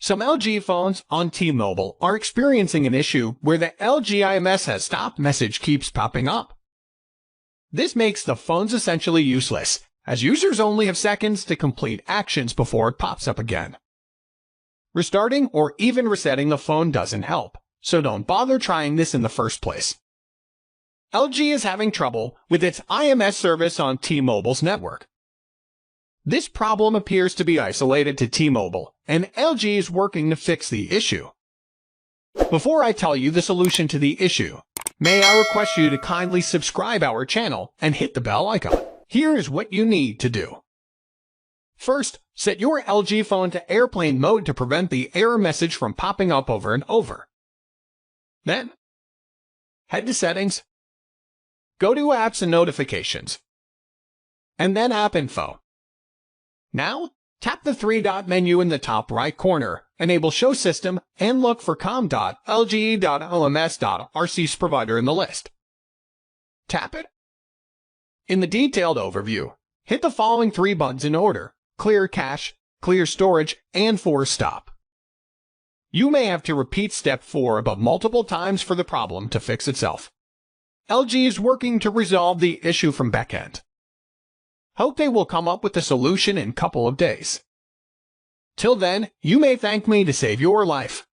Some LG phones on T-Mobile are experiencing an issue where the LG IMS has stopped message keeps popping up. This makes the phones essentially useless, as users only have seconds to complete actions before it pops up again. Restarting or even resetting the phone doesn't help, so don't bother trying this in the first place. LG is having trouble with its IMS service on T-Mobile's network. This problem appears to be isolated to T-Mobile, and LG is working to fix the issue. Before I tell you the solution to the issue, may I request you to kindly subscribe our channel and hit the bell icon. Here is what you need to do. First, set your LG phone to airplane mode to prevent the error message from popping up over and over. Then, head to Settings, go to Apps and Notifications, and then App Info. Now, tap the three-dot menu in the top right corner, enable Show System, and look for com.lge.oms.rc's provider in the list. Tap it. In the detailed overview, hit the following three buttons in order: Clear Cache, Clear Storage, and Force Stop. You may have to repeat Step 4 above multiple times for the problem to fix itself. LG is working to resolve the issue from backend. Hope they will come up with a solution in a couple of days. Till then, you may thank me to save your life.